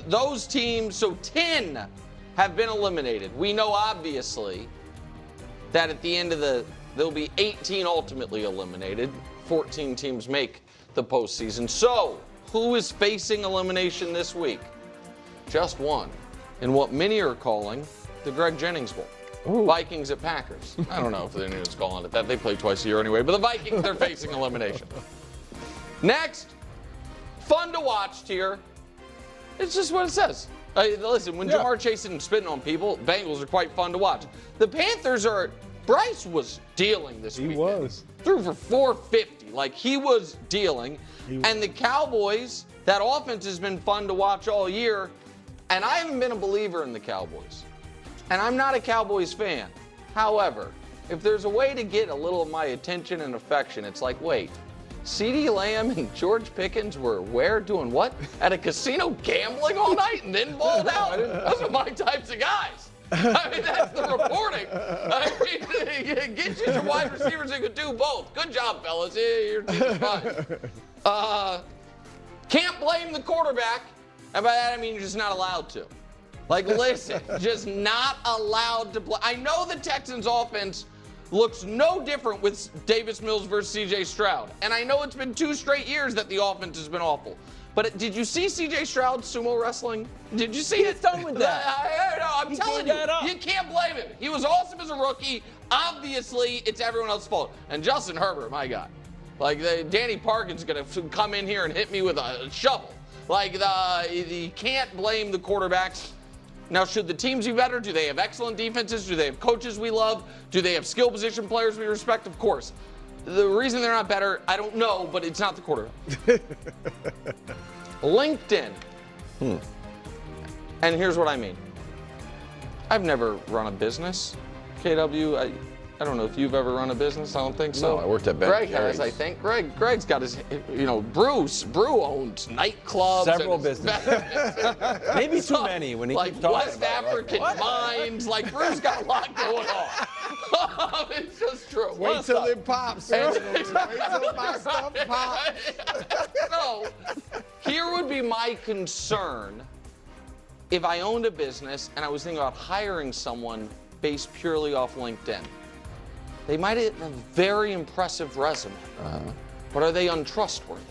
those teams, so 10 have been eliminated. We know, obviously, that at the end of there'll be 18 ultimately eliminated. 14 teams make the postseason. So, who is facing elimination this week? Just one. In what many are calling the Greg Jennings Bowl. Ooh. Vikings at Packers. I don't know if they're just calling it that. They play twice a year anyway. But the Vikings, they're facing elimination. Next, fun to watch here. It's just what it says. Listen, when Jamar Chase isn't spitting on people, Bengals are quite fun to watch. The Panthers are, Bryce was dealing this weekend. He was. Threw for 450. Like, he was dealing. And the Cowboys, that offense has been fun to watch all year. And I haven't been a believer in the Cowboys. And I'm not a Cowboys fan. However, if there's a way to get a little of my attention and affection, it's like, wait, CeeDee Lamb and George Pickens were where, doing what? At a casino gambling all night and then balled out? Those are my types of guys. I mean, that's the reporting. I mean, get you some wide receivers who could do both. Good job, fellas. Your team is fine. Can't blame the quarterback. And by that, I mean you're just not allowed to. Like, listen, just not allowed to play. I know the Texans' offense looks no different with Davis Mills versus C.J. Stroud. And I know it's been 2 straight years that the offense has been awful. But did you see C.J. Stroud's sumo wrestling? Did you see it? He's done with that. I'm telling you, you can't blame him. He was awesome as a rookie. Obviously, it's everyone else's fault. And Justin Herbert, my God. Like, Danny Parkin's going to come in here and hit me with a shovel. Like, you can't blame the quarterbacks. Now, should the teams be better? Do they have excellent defenses? Do they have coaches we love? Do they have skill position players we respect? Of course. The reason they're not better, I don't know, but it's not the quarterback. LinkedIn. And here's what I mean. I've never run a business. KW, I don't know if you've ever run a business. I don't think so. No, I worked at Ben Greg Jerry's. has, I think. Greg's got his, Brew owns nightclubs. Several and businesses. Maybe too many when he like keeps talking West about African mines. Like, Brew's got a lot going on. It's just true. Wait till it pops. Wait till my stuff pops. So, here would be my concern if I owned a business and I was thinking about hiring someone based purely off LinkedIn. They might have a very impressive resume, but are they untrustworthy?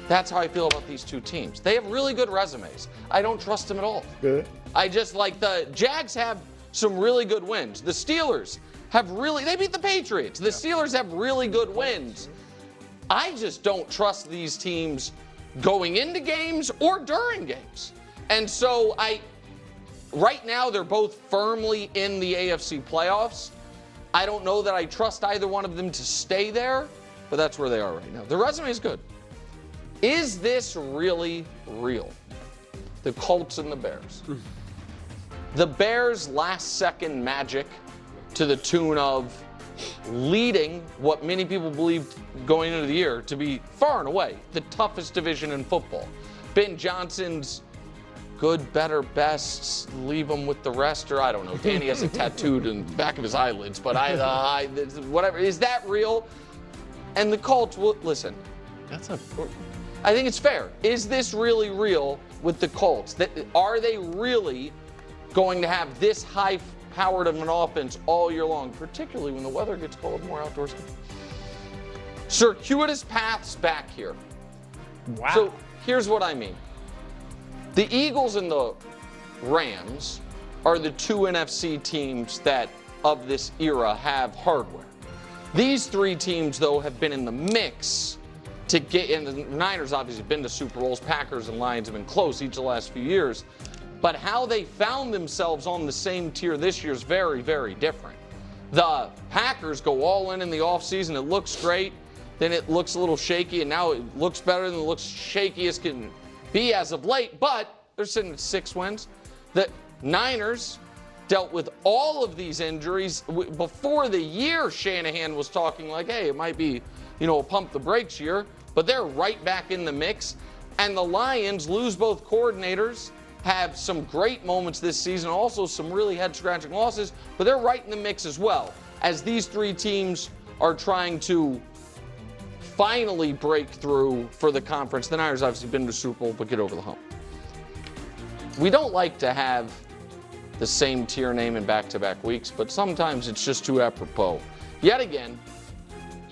That's how I feel about these two teams. They have really good resumes. I don't trust them at all. Good. I just like the Jags have some really good wins. The Steelers have they beat the Patriots. The Steelers have really good wins. I just don't trust these teams going into games or during games. And so right now they're both firmly in the AFC playoffs. I don't know that I trust either one of them to stay there, but that's where they are right now. The resume is good. Is this really real? The Colts and the Bears. The Bears' last-second magic to the tune of leading what many people believed going into the year to be far and away the toughest division in football. Ben Johnson's good, better, best, leave them with the rest, or I don't know. Danny has it tattooed in the back of his eyelids, but whatever. Is that real? And the Colts, listen. I think it's fair. Is this really real with the Colts? Are they really going to have this high-powered of an offense all year long, particularly when the weather gets cold, more outdoors? Circuitous paths back here. Wow. So here's what I mean. The Eagles and the Rams are the 2 NFC teams that, of this era, have hardware. These 3 teams, though, have been in the mix to get, and the Niners obviously have been to Super Bowls. Packers and Lions have been close each of the last few years. But how they found themselves on the same tier this year is very, very different. The Packers go all in the offseason. It looks great. Then it looks a little shaky, and now it looks better than it looks shaky as can be as of late, but they're sitting at 6 wins. The Niners dealt with all of these injuries. Before the year, Shanahan was talking like, hey, it might be, a pump the brakes year, but they're right back in the mix. And the Lions lose both coordinators, have some great moments this season, also some really head-scratching losses, but they're right in the mix as well, as these 3 teams are trying to finally break through for the conference. The Niners obviously been to the Super Bowl, but get over the hump. we don't like to have the same tier name in back-to-back weeks, but sometimes it's just too apropos. Yet again,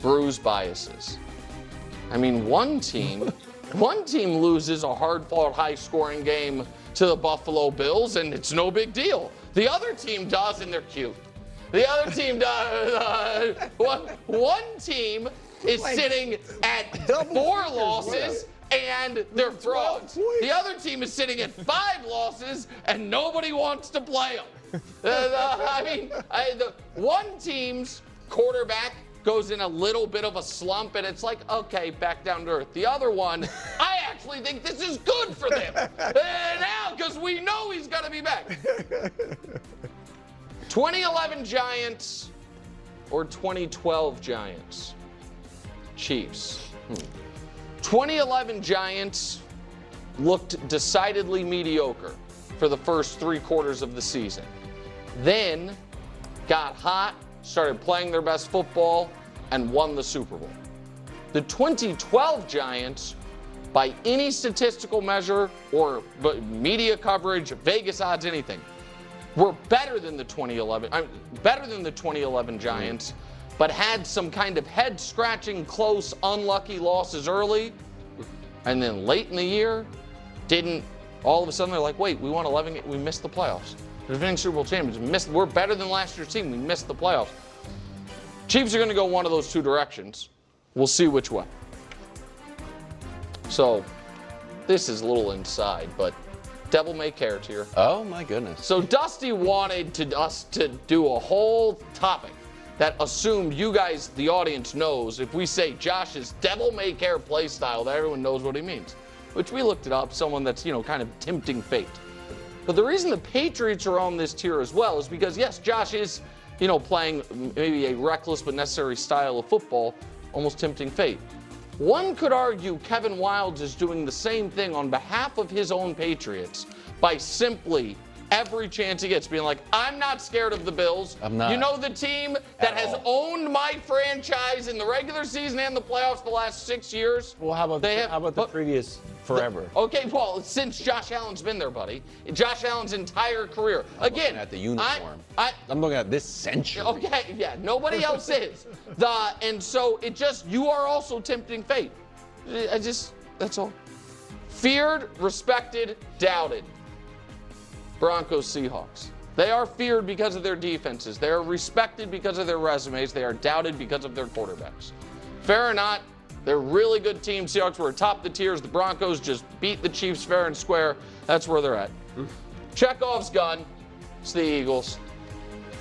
bruised biases. I mean, one team loses a hard-fought, high-scoring game to the Buffalo Bills, and it's no big deal. The other team does, and they're cute. The other team does. One team is sitting at 4 losses, and they're frauds. The other team is sitting at 5 losses, and nobody wants to play them. The one team's quarterback goes in a little bit of a slump, and it's like, okay, back down to earth. The other one, I actually think this is good for them now, because we know he's going to be back. 2011 Giants or 2012 Giants? Chiefs. 2011 Giants looked decidedly mediocre for the first 3 quarters of the season. Then got hot, started playing their best football, and won the Super Bowl. The 2012 Giants, by any statistical measure or media coverage, Vegas odds, anything, were better than the 2011 Giants, but had some kind of head-scratching, close, unlucky losses early, and then late in the year, all of a sudden they're like, wait, we won 11, we missed the playoffs. The defending Super Bowl champions, we're better than last year's team, we missed the playoffs. Chiefs are going to go one of those 2 directions. We'll see which way. So, this is a little inside, but devil may care tier. Oh my goodness. So Dusty wanted us to do a whole topic that assumed you guys, the audience, knows if we say Josh's devil may care play style, that everyone knows what he means. Which we looked it up, someone that's, kind of tempting fate. But the reason the Patriots are on this tier as well is because, yes, Josh is, playing maybe a reckless but necessary style of football, almost tempting fate. One could argue Kevin Wildes is doing the same thing on behalf of his own Patriots by simply, every chance he gets, being like, I'm not scared of the Bills. I'm not. You know, the team that has owned my franchise in the regular season and the playoffs the last 6 years. Well, how about the previous forever? Okay, well, since Josh Allen's been there, buddy. Josh Allen's entire career. Again, at the uniform. I'm looking at this century. Okay, yeah, nobody else is. And so you are also tempting fate. That's all. Feared, respected, doubted. Broncos, Seahawks. They are feared because of their defenses. They are respected because of their resumes. They are doubted because of their quarterbacks. Fair or not, they're a really good team. Seahawks were atop the tiers. The Broncos just beat the Chiefs fair and square. That's where they're at. Chekhov's gun. It's the Eagles.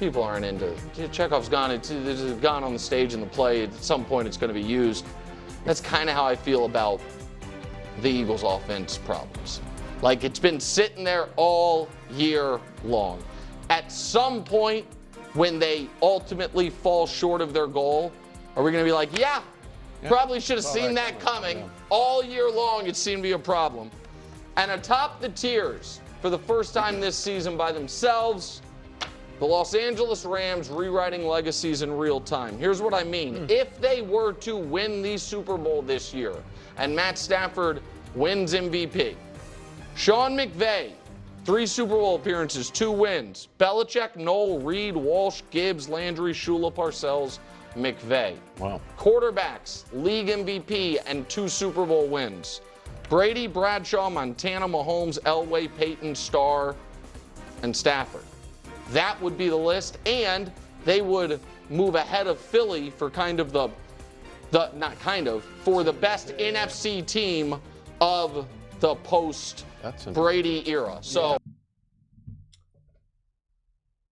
People aren't into it. Chekhov's gun. It's gone on the stage in the play. At some point, it's going to be used. That's kind of how I feel about the Eagles' offense problems. Like, it's been sitting there all year long. At some point, when they ultimately fall short of their goal, are we going to be like, yeah, probably should have seen that coming. Yeah. All year long, it seemed to be a problem. And atop the tiers, for the first time this season by themselves, the Los Angeles Rams rewriting legacies in real time. Here's what I mean. If they were to win the Super Bowl this year, and Matt Stafford wins MVP, Sean McVay, 3 Super Bowl appearances, 2 wins. Belichick, Noel, Reed, Walsh, Gibbs, Landry, Shula, Parcells, McVay. Wow. Quarterbacks, league MVP, and 2 Super Bowl wins. Brady, Bradshaw, Montana, Mahomes, Elway, Peyton, Starr, and Stafford. That would be the list, and they would move ahead of Philly for kind of for the best NFC team of the post-Brady era. So,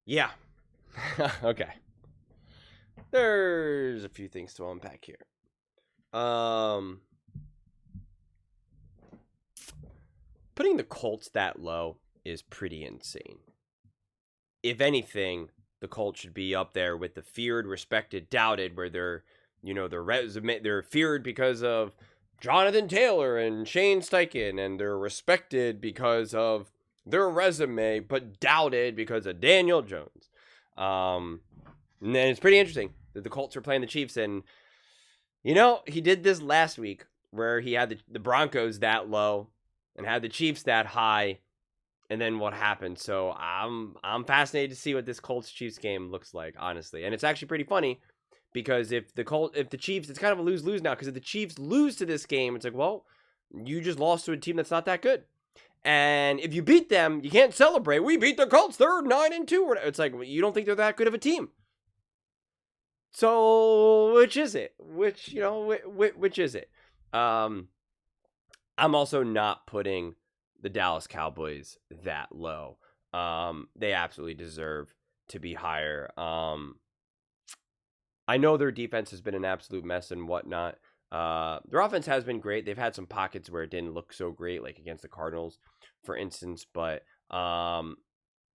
yeah. Okay. There's a few things to unpack here. Putting the Colts that low is pretty insane. If anything, the Colts should be up there with the feared, respected, doubted, where they're feared because of Jonathan Taylor and Shane Steichen, and they're respected because of their resume, but doubted because of Daniel Jones. And then it's pretty interesting that the Colts are playing the Chiefs, and he did this last week where he had the Broncos that low and had the Chiefs that high, and then what happened. So I'm fascinated to see what this Colts Chiefs game looks like, honestly. And it's actually pretty funny because if the Chiefs, it's kind of a lose-lose now, because if the Chiefs lose to this game, it's like, well, you just lost to a team that's not that good. And if you beat them, you can't celebrate. We beat the Colts. They're 9-2. It's like, you don't think they're that good of a team. So which is it? Which is it? I'm also not putting the Dallas Cowboys that low. They absolutely deserve to be higher. I know their defense has been an absolute mess and whatnot. Their offense has been great. They've had some pockets where it didn't look so great, like against the Cardinals, for instance. But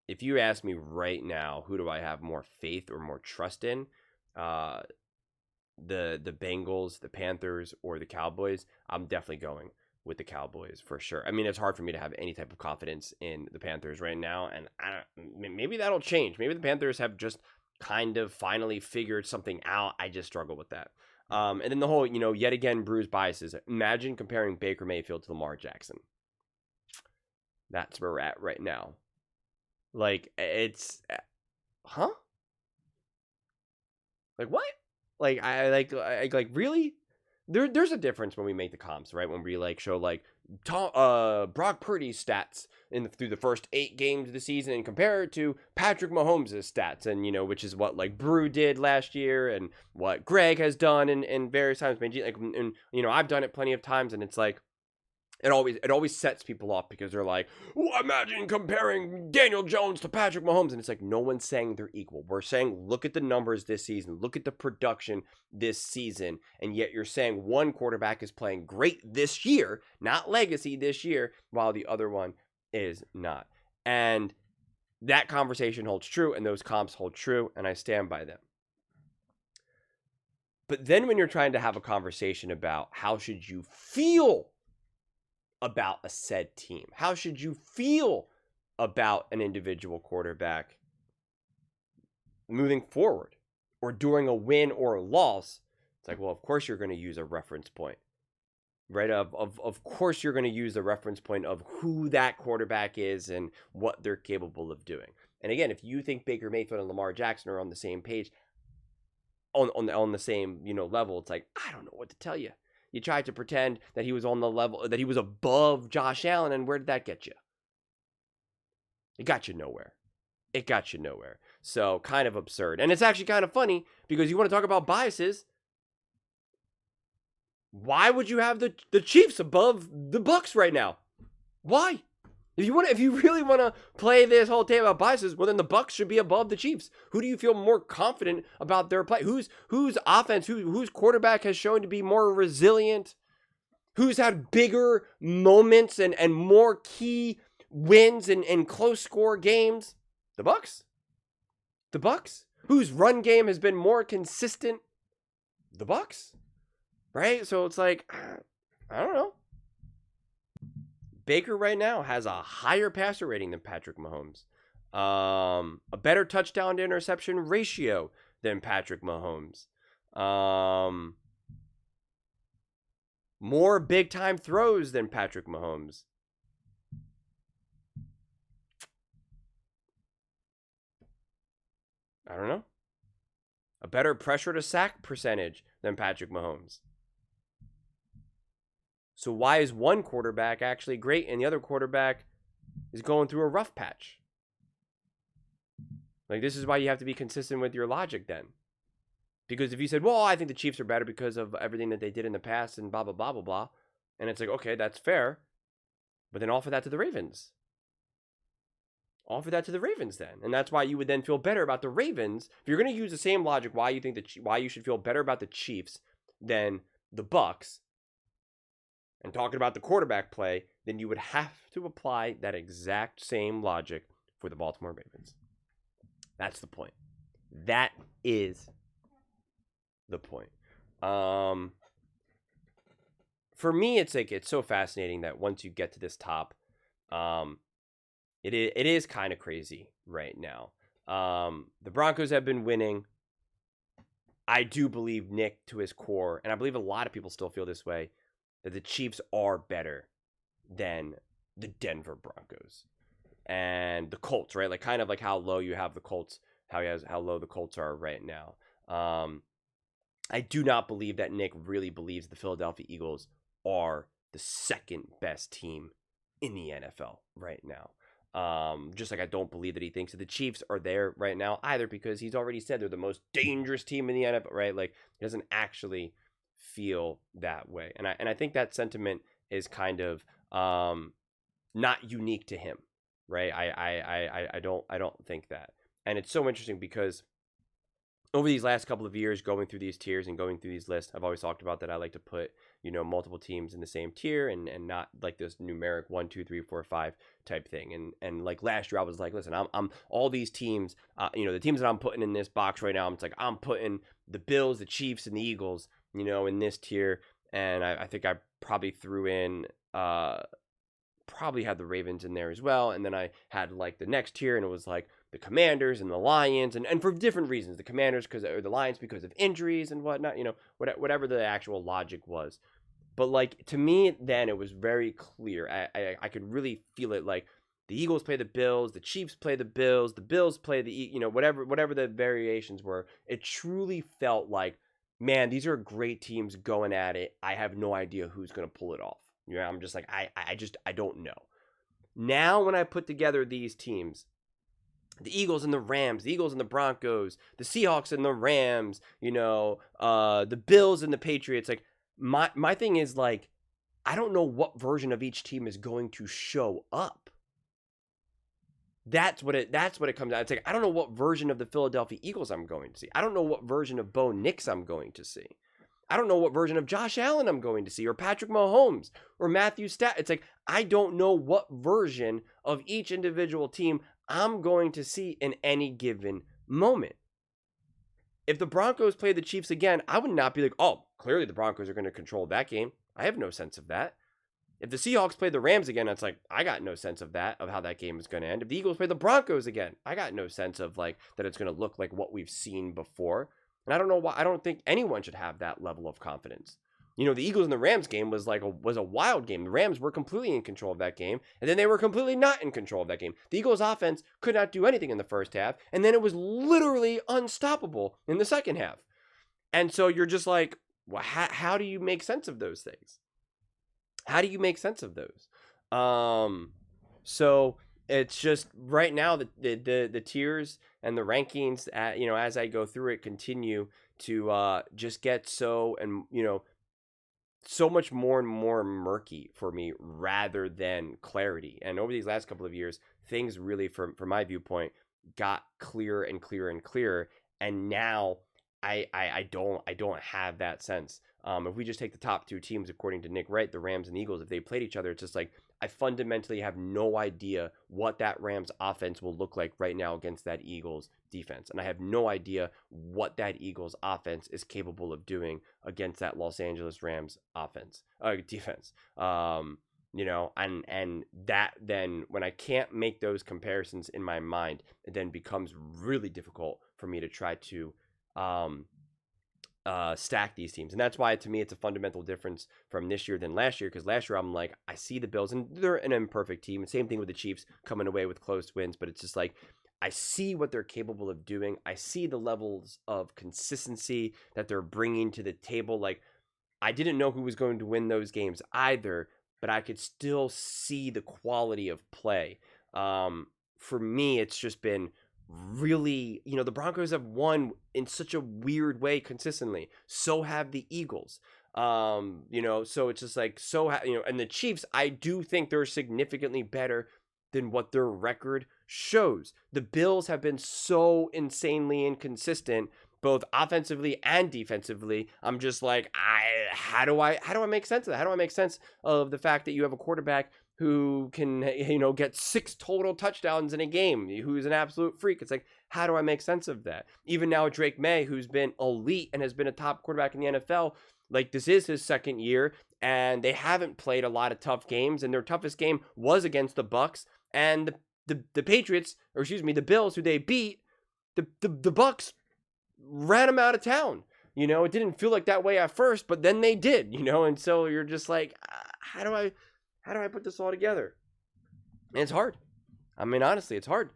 if you ask me right now, who do I have more faith or more trust in? The Bengals, the Panthers, or the Cowboys? I'm definitely going with the Cowboys for sure. I mean, it's hard for me to have any type of confidence in the Panthers right now, and maybe that'll change. Maybe the Panthers have just kind of finally figured something out. I just struggle with that. And then the whole, yet again, bruised biases. Imagine comparing Baker Mayfield to Lamar Jackson. That's where we're at right now. Like, it's, huh? Like, what? Like, I like really? There's a difference when we make the comps, right? When we show Brock Purdy's stats through the first 8 games of the season and compare it to Patrick Mahomes' stats, and which is what Brew did last year and what Greg has done in various times. And I've done it plenty of times, and it's like it always sets people off because they're like, well, imagine comparing Daniel Jones to Patrick Mahomes, and it's like no one's saying they're equal. We're saying look at the numbers this season, look at the production this season, and yet you're saying one quarterback is playing great this year, not legacy this year, while the other one is not. And that conversation holds true, and those comps hold true, and I stand by them. But then when you're trying to have a conversation about how should you feel about a said team, how should you feel about an individual quarterback moving forward or during a win or a loss, it's like, well, of course you're going to use a reference point, right? Of course you're going to use the reference point of who that quarterback is and what they're capable of doing. And again, if you think Baker Mayfield and Lamar Jackson are on the same page, on the same level, it's like, I don't know what to tell you. You tried to pretend that he was on the level, that he was above Josh Allen, and where did that get you? It got you nowhere. So kind of absurd. And it's actually kind of funny because you want to talk about biases. Why would you have the Chiefs above the Bucs right now? Why? If you really want to play this whole thing about biases, well, then the Bucs should be above the Chiefs. Who do you feel more confident about their play? Whose offense, whose quarterback has shown to be more resilient? Who's had bigger moments and more key wins and close score games? The Bucs. The Bucs. Whose run game has been more consistent? The Bucs. Right? So it's like, I don't know. Baker right now has a higher passer rating than Patrick Mahomes. A better touchdown to interception ratio than Patrick Mahomes. More big time throws than Patrick Mahomes. I don't know. A better pressure to sack percentage than Patrick Mahomes. So why is one quarterback actually great and the other quarterback is going through a rough patch? Like, this is why you have to be consistent with your logic then. Because if you said, well, I think the Chiefs are better because of everything that they did in the past and blah, blah, blah, blah, blah. And it's like, okay, that's fair. But then offer that to the Ravens. Offer that to the Ravens then. And that's why you would then feel better about the Ravens. If you're going to use the same logic, why you should feel better about the Chiefs than the Bucs, and talking about the quarterback play, then you would have to apply that exact same logic for the Baltimore Ravens. That's the point. That is the point. For me, it's so fascinating that once you get to this top, it is kind of crazy right now. The Broncos have been winning. I do believe Nick to his core, and I believe a lot of people still feel this way, that the Chiefs are better than the Denver Broncos. and the Colts, right? Like kind of like how low you have the Colts, how low the Colts are right now. I do not believe that Nick really believes the Philadelphia Eagles are the second best team in the NFL right now. Just like I don't believe that he thinks that the Chiefs are there right now either, because he's already said they're the most dangerous team in the NFL, right? Like he doesn't actually feel that way. And I think that sentiment is kind of not unique to him, right? I don't think that. And it's so interesting because over these last couple of years, going through these tiers and going through these lists, I've always talked about that I like to put, multiple teams in the same tier and not like this numeric 1, 2, 3, 4, 5 type thing. And like last year, I was like, listen, I'm all these teams, the teams that I'm putting in this box right now, I'm putting the Bills, the Chiefs, and the Eagles, in this tier. And I think I probably threw in, probably had the Ravens in there as well. And then I had like the next tier, and it was like the Commanders and the Lions, and for different reasons. The Commanders or the Lions because of injuries and whatnot, whatever the actual logic was. But like to me, then it was very clear. I could really feel it. Like the Eagles play the Bills, the Chiefs play the Bills play the whatever the variations were. It truly felt like, man, these are great teams going at it. I have no idea who's gonna pull it off. I'm just like I don't know. Now when I put together these teams, the Eagles and the Rams, the Eagles and the Broncos, the Seahawks and the Rams, the Bills and the Patriots. Like my thing is like, I don't know what version of each team is going to show up. That's what it comes down. It's like, I don't know what version of the Philadelphia Eagles I'm going to see. I don't know what version of Bo Nix I'm going to see. I don't know what version of Josh Allen I'm going to see, or Patrick Mahomes, or Matthew Stafford. It's like, I don't know what version of each individual team I'm going to see in any given moment. If the Broncos play the Chiefs again, I would not be like, oh, clearly the Broncos are going to control that game. I have no sense of that. If the Seahawks play the Rams again, it's like, I got no sense of that, of how that game is going to end. If the Eagles play the Broncos again, I got no sense of like that it's going to look like what we've seen before. And I don't know why. I don't think anyone should have that level of confidence. The Eagles and the Rams game was a wild game. The Rams were completely in control of that game, and then they were completely not in control of that game. The Eagles offense could not do anything in the first half, and then it was literally unstoppable in the second half. And so you're just like, well, how do you make sense of those things? How do you make sense of those? So it's just right now the tiers and the rankings, as I go through it, continue to just get so much more and more murky for me rather than clarity. And over these last couple of years, things really, from my viewpoint, got clearer and clearer and clearer. And now I don't have that sense. If we just take the top two teams, according to Nick Wright, the Rams and the Eagles, if they played each other, it's just like, I fundamentally have no idea what that Rams offense will look like right now against that Eagles defense. And I have no idea what that Eagles offense is capable of doing against that Los Angeles Rams defense. And that then, when I can't make those comparisons in my mind, it then becomes really difficult for me to try to stack these teams. And that's why, to me, it's a fundamental difference from this year than last year, because last year I'm like, I see the Bills and they're an imperfect team. Same thing with the Chiefs coming away with close wins, but it's just like, I see what they're capable of doing. I see the levels of consistency that they're bringing to the table. Like, I didn't know who was going to win those games either, but I could still see the quality of play. For me, it's just been really, the Broncos have won in such a weird way consistently. So have the Eagles. So it's just like, and the Chiefs, I do think they're significantly better than what their record shows. The Bills have been so insanely inconsistent, both offensively and defensively. I'm just like, how do I make sense of that? How do I make sense of the fact that you have a quarterback who can, get 6 total touchdowns in a game, who's an absolute freak? It's like, how do I make sense of that? Even now, Drake May, who's been elite and has been a top quarterback in the NFL, like, this is his second year, and they haven't played a lot of tough games, and their toughest game was against the Bucs and the Patriots, or excuse me, the Bills, who they beat. The Bucs ran them out of town. It didn't feel like that way at first, but then they did, and so you're just like, how do I put this all together? And it's hard. I mean, honestly, it's hard.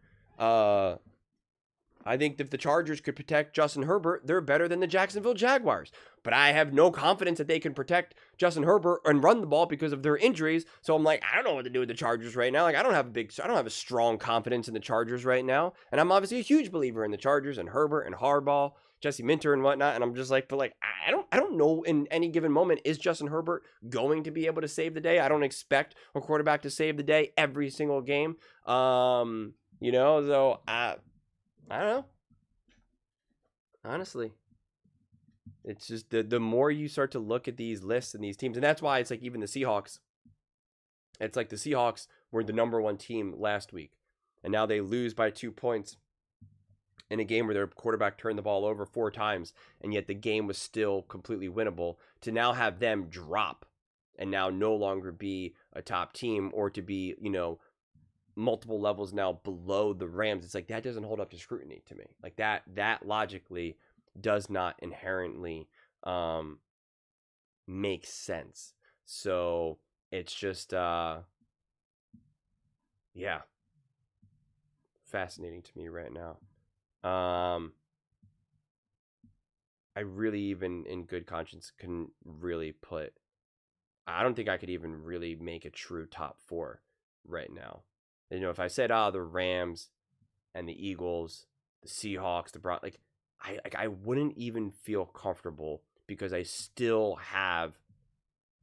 I think if the Chargers could protect Justin Herbert, they're better than the Jacksonville Jaguars. But I have no confidence that they can protect Justin Herbert and run the ball because of their injuries. So I'm like, I don't know what to do with the Chargers right now. Like, I don't have a strong confidence in the Chargers right now. And I'm obviously a huge believer in the Chargers and Herbert and Harbaugh, Jesse Minter and whatnot. And I'm just like, but like, I don't know in any given moment, is Justin Herbert going to be able to save the day? I don't expect a quarterback to save the day every single game. So I don't know. Honestly, it's just the more you start to look at these lists and these teams, and that's why it's like even the Seahawks. It's like the Seahawks were the number 1 team last week, and now they lose by 2 points in a game where their quarterback turned the ball over 4 times, and yet the game was still completely winnable. To now have them drop and now no longer be a top team, or to be, multiple levels now below the Rams, it's like that doesn't hold up to scrutiny to me. Like that logically does not inherently make sense. So it's just fascinating to me right now. I really, even in good conscience, couldn't really I don't think I could even really make a true top 4 right now. If I said, the Rams and the Eagles, the Seahawks, the Broncos, I wouldn't even feel comfortable, because I still have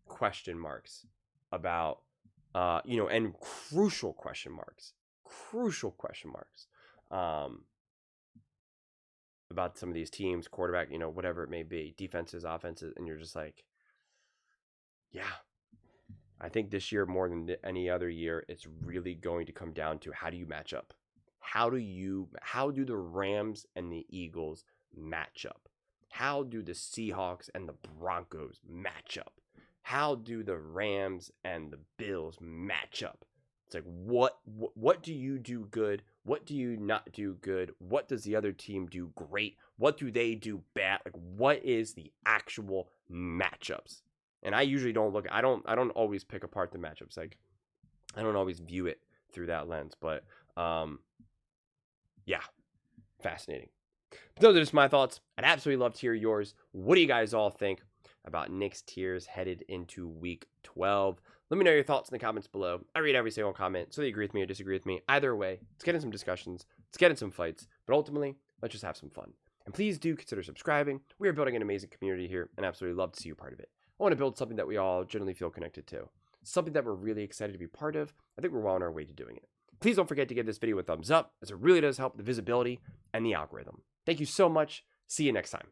question marks about, and crucial question marks about some of these teams, quarterback, whatever it may be, defenses, offenses, and you're just like, yeah. I think this year, more than any other year, it's really going to come down to, how do you match up? How do the Rams and the Eagles match up? How do the Seahawks and the Broncos match up? How do the Rams and the Bills match up? It's like, what do you do good? What do you not do good? What does the other team do great? What do they do bad? Like, what is the actual matchups? And I usually don't I don't always pick apart the matchups. Like, I don't always view it through that lens. But fascinating. But those are just my thoughts. I'd absolutely love to hear yours. What do you guys all think about Nick's tiers headed into week 12? Let me know your thoughts in the comments below. I read every single comment, so you agree with me or disagree with me. Either way, let's get in some discussions. Let's get in some fights. But ultimately, let's just have some fun. And please do consider subscribing. We are building an amazing community here, and absolutely love to see you part of it. I want to build something that we all generally feel connected to. Something that we're really excited to be part of. I think we're well on our way to doing it. Please don't forget to give this video a thumbs up, as it really does help the visibility and the algorithm. Thank you so much. See you next time.